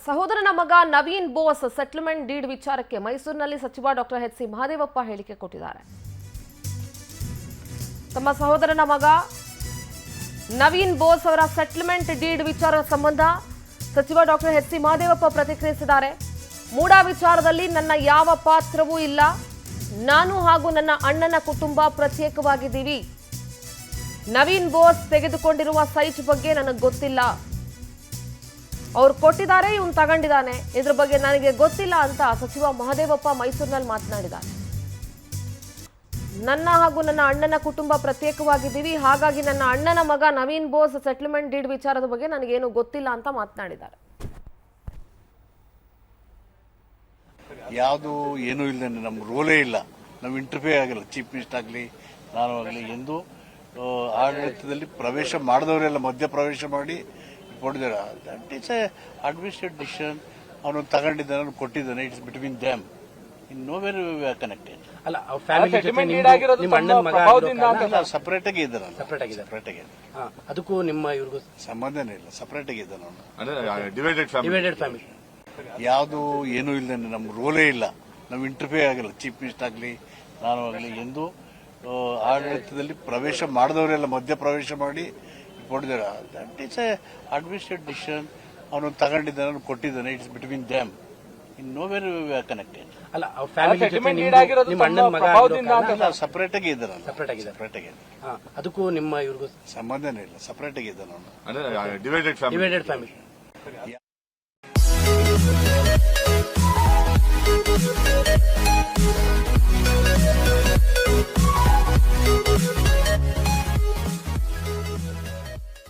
ಸಹೋದರನ ಮಗ Naveen Bose settlement deed ವಿಚಾರಕ್ಕೆ ಮೈಸೂರಿನಲ್ಲಿ ಸಚಿವ ಡಾಕ್ಟರ್ ಎಚ್.ಸಿ. ಮಹದೇವಪ್ಪ ಹೇಳಿಕೆ ಕೊಟ್ಟಿದ್ದಾರೆ. ತಮ್ಮ ಸಹೋದರನ ಮಗ ನವೀನ್ ಬೋಸ್ ಅವರ ಸೆಟಲ್ಮೆಂಟ್ ಡೀಡ್ ವಿಚಾರ ಸಂಬಂಧ ಸಚಿವ ಡಾಕ್ಟರ್ ಎಚ್.ಸಿ. ಮಹದೇವಪ್ಪ ಪ್ರತಿಕ್ರಿಯಿಸಿದ್ದಾರೆ. ಮೂಡಾ ವಿಚಾರದಲ್ಲಿ ನನ್ನ ಯಾವ ಪಾತ್ರವೂ ಇಲ್ಲ. ನಾನು ಹಾಗೂ ನನ್ನ ಅಣ್ಣನ ಕುಟುಂಬ ಪ್ರತ್ಯೇಕವಾಗಿದ್ದೀವಿ. ನವೀನ್ ಬೋಸ್ ತೆಗೆದುಕೊಂಡಿರುವ ಸೈಟ್ ಬಗ್ಗೆ ನನಗೆ ಗೊತ್ತಿಲ್ಲ. ಅವ್ರು ಕೊಟ್ಟಿದ್ದಾರೆ, ಇವನು ತಗೊಂಡಿದ್ದಾನೆ, ಇದ್ರ ಬಗ್ಗೆ ನನಗೆ ಗೊತ್ತಿಲ್ಲ ಅಂತ ಸಚಿವ ಮಹದೇವಪ್ಪ ಮೈಸೂರಿನಲ್ಲಿ ಮಾತನಾಡಿದ್ದಾರೆ. ನನ್ನ ಹಾಗೂ ನನ್ನ ಅಣ್ಣನ ಕುಟುಂಬ ಪ್ರತ್ಯೇಕವಾಗಿದ್ದೀವಿ, ಹಾಗಾಗಿ ನನ್ನ ಅಣ್ಣನ ಮಗ ನವೀನ್ ಬೋಸ್ ಸೆಟಲ್ಮೆಂಟ್ ಡೀಡ್ ವಿಚಾರದ ಬಗ್ಗೆ ನನಗೇನು ಗೊತ್ತಿಲ್ಲ ಅಂತ ಮಾತನಾಡಿದ್ದಾರೆ. ಯಾವುದು ಏನೂ ಇಲ್ಲ, ನಮ್ಮ ರೋಲೇ ಇಲ್ಲ, ನಾವು ಇಂಟರ್ಫಿಯರ್ ಆಗಿಲ್ಲ. ಚೀಫ್ ಮಿನಿಸ್ಟರ್ ಆಗಲಿ ನಾನು ಆಗಲಿ ಎಂದು ಆಡಳಿತದಲ್ಲಿ ಪ್ರವೇಶ ಮಾಡಿದವರೆಲ್ಲ ಮಧ್ಯ ಪ್ರವೇಶ ಮಾಡಿ ಕೊಟ್ಟಿದ್ದಾರೆ. That is A administrative decision. ಅವನು ತಗೊಂಡಿದ್ದಾನೆ, ಅವನು ಕೊಟ್ಟಿದ್ದಾನೆ. It's between them. In no where we are connected. ಅಲ್ಲ, ಸಪರೇಟ್ ಆಗಿ ಇದ್ದಾನೆ. ಅದಕ್ಕೂ ನಿಮ್ಮ ಇವ್ರಿಗೂ ಸಂಬಂಧನೇ ಇಲ್ಲ. ಸಪರೇಟ್ ಆಗಿ ಇದ್ದಾನೆ ಅವನು. Divided family. ಯಾವುದು ಏನೂ ಇಲ್ಲ, ನಮ್ಮ ರೋಲೇ ಇಲ್ಲ, ನಾವು ಇಂಟರ್ಫಿಯರ್ ಆಗಿಲ್ಲ. ಚೀಫ್ ಮಿನಿಸ್ಟರ್ ಆಗಲಿ ನಾನು ಆಗಲಿ ಎಂದು ಆಡಳಿತದಲ್ಲಿ ಪ್ರವೇಶ ಮಾಡಿದವರೆಲ್ಲ ಮಧ್ಯ ಪ್ರವೇಶ ಮಾಡಿ ಕೊಟ್ಟಿದ್ದಾರೆ. That is A administrative decision. ಅವನು ತಗೊಂಡಿದ್ದಾನೆ, ಅವನು ಕೊಟ್ಟಿದ್ದಾನೆ. It's between them. In no where we are connected. ಅಲ್ಲ, ಸಪರೇಟ್ ಆಗಿ ಇದ್ದಾನೆ. ಅದಕ್ಕೂ ನಿಮ್ಮ ಇವ್ರಿಗೂ ಸಂಬಂಧನೇ ಇಲ್ಲ. ಸಪರೇಟ್ ಆಗಿ ಇದ್ದಾನೆ ಅವನು. Divided family.